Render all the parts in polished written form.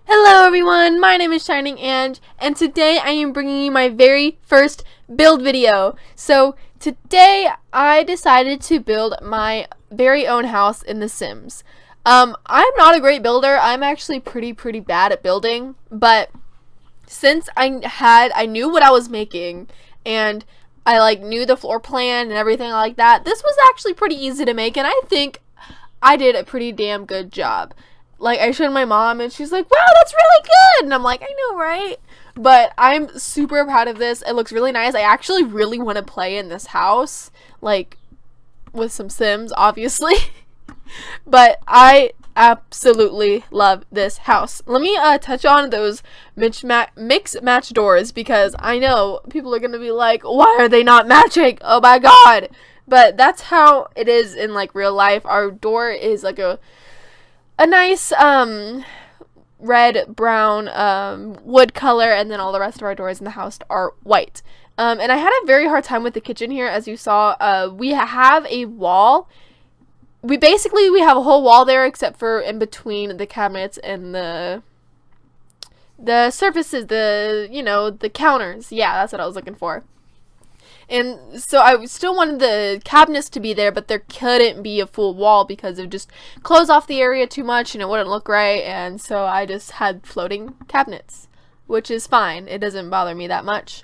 Hello everyone, my name is Shining Ange, and today I am bringing you my very first build video. So today I decided to build my very own house in The Sims. I'm not a great builder. I'm actually pretty bad at building, but since I knew what I was making and I knew the floor plan and everything like that, this was actually pretty easy to make, and I think I did a pretty damn good job. I showed my mom and she's like, wow, that's really good, and I'm like, I know, right? But I'm super proud of this. It looks really nice. I actually really want to play in this house, with some Sims, obviously. But I absolutely love this house. Let me touch on those mix match doors, because I know people are gonna be like, why are they not matching? Oh my god. But that's how it is in real life. Our door is a nice red brown wood color, and then all the rest of our doors in the house are white. And I had a very hard time with the kitchen here. As you saw, we have a wall. We have a whole wall there, except for in between the cabinets and the surfaces, the counters. Yeah, that's what I was looking for. And so I still wanted the cabinets to be there, but there couldn't be a full wall because it would just close off the area too much and it wouldn't look right. And so I just had floating cabinets, which is fine. It doesn't bother me that much.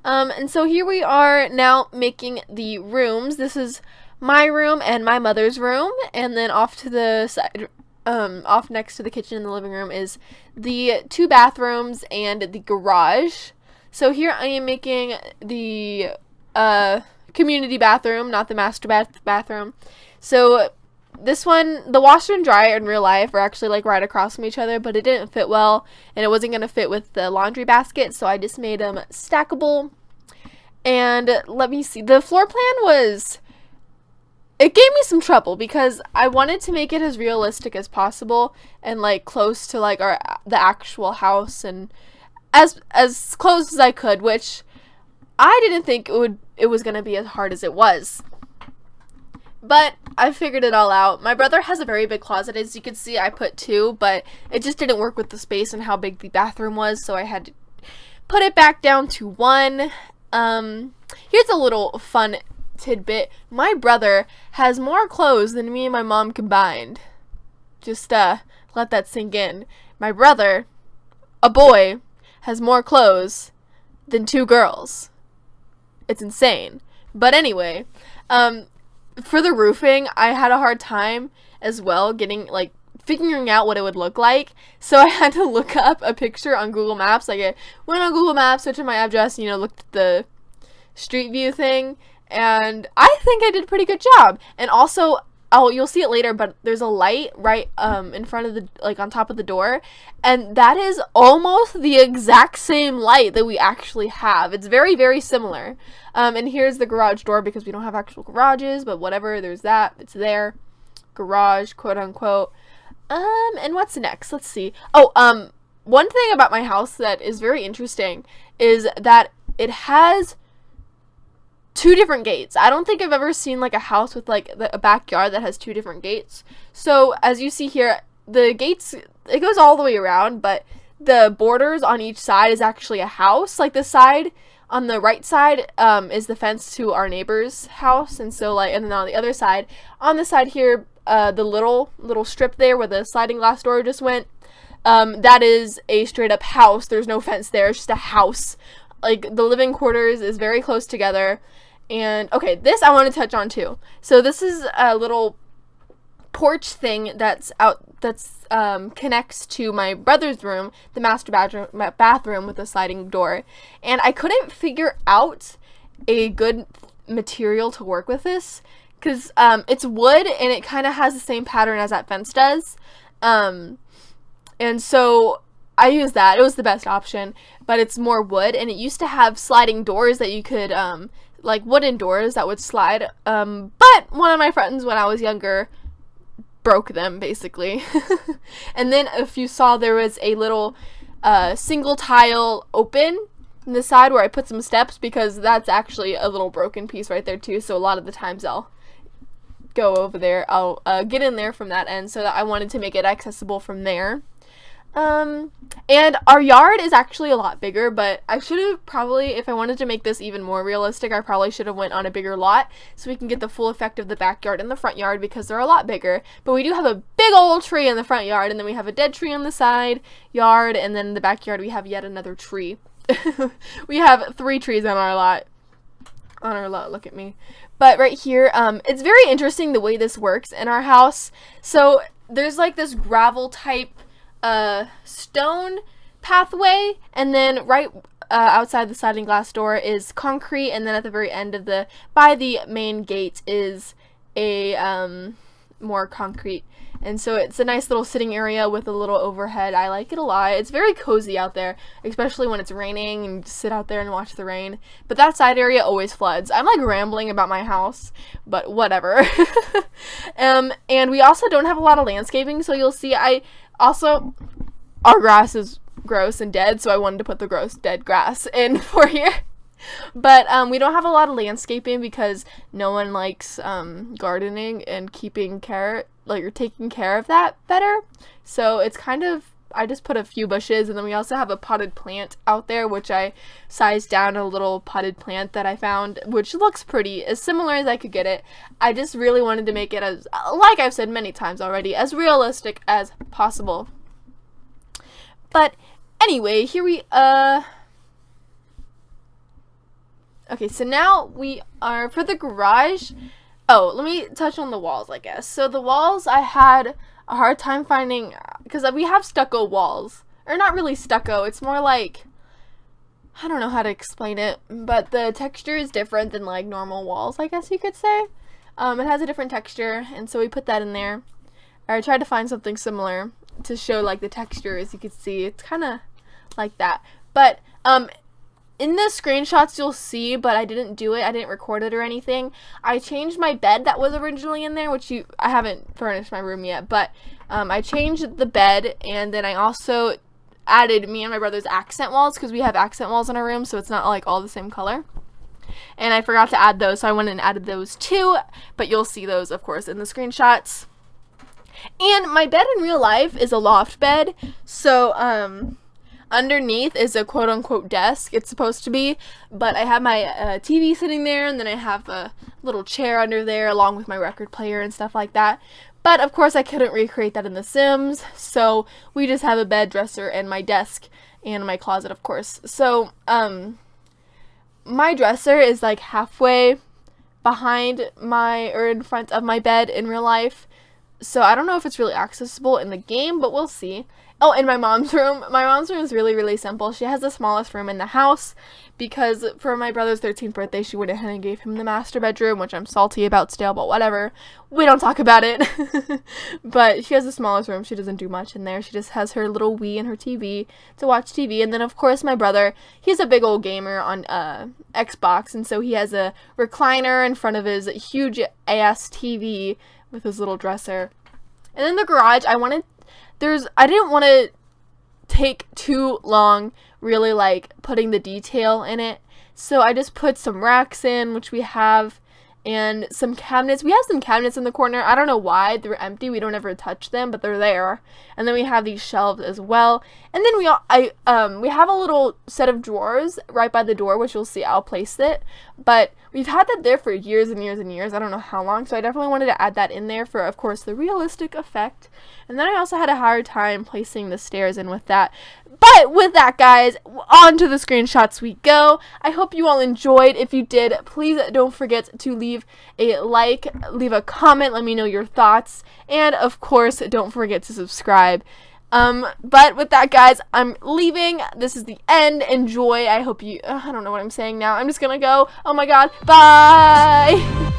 And so here we are now making the rooms. This is my room and my mother's room, and then off to the side, off next to the kitchen and the living room, is the 2 bathrooms and the garage. So here I am making the community bathroom, not the master bathroom. So this one, the washer and dryer in real life are actually right across from each other, but it didn't fit well, and it wasn't going to fit with the laundry basket, so I just made them stackable. And let me see, the floor plan it gave me some trouble because I wanted to make it as realistic as possible and close to the actual house, and as close as I could, which I didn't think it was going to be as hard as it was. But I figured it all out. My brother has a very big closet. As you can see, I put 2, but it just didn't work with the space and how big the bathroom was, so I had to put it back down to 1. Here's a little fun tidbit. My brother has more clothes than me and my mom combined. Just let that sink in. My brother, a boy, has more clothes than 2 girls. It's insane. But anyway, for the roofing, I had a hard time as well getting figuring out what it would look like. So I had to look up a picture on Google Maps. I went on Google Maps, searched my address, looked at the street view thing, and I think I did a pretty good job. And also, you'll see it later, but there's a light right in front of the on top of the door, and that is almost the exact same light that we actually have. It's very similar. And here's the garage door, because we don't have actual garages, but whatever, there's that, it's there. Garage, quote unquote. And what's next? Let's see. Oh, one thing about my house that is very interesting is that it has 2 different gates. I don't think I've ever seen a house with a backyard that has 2 different gates. So as you see here, the gates, it goes all the way around, but the borders on each side is actually a house. The side on the right side is the fence to our neighbor's house, and so and then on the other side, on the side here, the little strip there where the sliding glass door just went, that is a straight up house. There's no fence there. It's just a house. The living quarters is very close together. And okay, this I want to touch on too. So this is a little porch thing that's connects to my brother's room, the master bathroom with a sliding door. And I couldn't figure out a good material to work with this, because it's wood and it kind of has the same pattern as that fence does. And so I used that. It was the best option, but it's more wood, and it used to have sliding doors that you could wooden doors that would slide, but one of my friends when I was younger broke them basically. And then if you saw, there was a little single tile open in the side where I put some steps, because that's actually a little broken piece right there too, so a lot of the times I'll go over there. I'll get in there from that end, so that I wanted to make it accessible from there. And our yard is actually a lot bigger, but I should have probably, if I wanted to make this even more realistic, I probably should have went on a bigger lot so we can get the full effect of the backyard and the front yard, because they're a lot bigger. But we do have a big old tree in the front yard, and then we have a dead tree on the side yard, and then in the backyard we have yet another tree. We have 3 trees on our lot. Look at me. But right here, it's very interesting the way this works in our house. So there's like this gravel type stone pathway, and then right outside the sliding glass door is concrete, and then at the very end of by the main gate is a more concrete. And so it's a nice little sitting area with a little overhead. I like it a lot. It's very cozy out there, especially when it's raining and just sit out there and watch the rain. But that side area always floods. I'm like rambling about my house, but whatever. And we also don't have a lot of landscaping, so you'll see our grass is gross and dead, so I wanted to put the gross dead grass in for here. But we don't have a lot of landscaping because no one likes gardening and taking care of that better. So it's kind of, I just put a few bushes, and then we also have a potted plant out there, which I sized down a little potted plant that I found, which looks pretty, as similar as I could get it. I just really wanted to make it, as, like I've said many times already, as realistic as possible. But anyway, here we, okay, so now we are, for the garage, let me touch on the walls, I guess. So the walls, I had a hard time finding, because we have stucco walls. Or not really stucco, it's more like, I don't know how to explain it, but the texture is different than like normal walls, I guess you could say. It has a different texture, and so we put that in there. I tried to find something similar to show like the texture. As you can see, it's kind of like that. But in the screenshots you'll see, but I didn't do it, I didn't record it or anything, I changed my bed that was originally in there, I haven't furnished my room yet, but I changed the bed, and then I also added me and my brother's accent walls, because we have accent walls in our room, so it's not like all the same color. And I forgot to add those, so I went and added those too, but you'll see those, of course, in the screenshots. And my bed in real life is a loft bed, so underneath is a quote-unquote desk, it's supposed to be, but I have my TV sitting there, and then I have a little chair under there along with my record player and stuff like that. But of course I couldn't recreate that in The Sims, so we just have a bed, dresser, and my desk, and my closet, of course. So my dresser is like halfway behind or in front of my bed in real life, so I don't know if it's really accessible in the game, but we'll see. Oh, in my mom's room. My mom's room is really, really simple. She has the smallest room in the house because for my brother's 13th birthday, she went ahead and gave him the master bedroom, which I'm salty about still, but whatever. We don't talk about it. But she has the smallest room. She doesn't do much in there. She just has her little Wii and her TV to watch TV. And then, of course, my brother, he's a big old gamer on Xbox, and so he has a recliner in front of his huge ass TV with his little dresser. And then the garage, I didn't want to take too long really like putting the detail in it, so I just put some racks in, which we have, and some cabinets. We have some cabinets in the corner. I don't know why they're empty. We don't ever touch them, but they're there. And then we have these shelves as well. And then we have a little set of drawers right by the door, which you'll see. I'll place it, but we've had that there for years and years and years. I don't know how long, so I definitely wanted to add that in there for, of course, the realistic effect. And then I also had a hard time placing the stairs in with that. But with that, guys, on to the screenshots we go. I hope you all enjoyed. If you did, please don't forget to leave a like, leave a comment, let me know your thoughts, and of course, don't forget to subscribe. But with that, guys, I'm leaving. This is the end. Enjoy. I hope you, I don't know what I'm saying now. I'm just gonna go. Oh my god. Bye!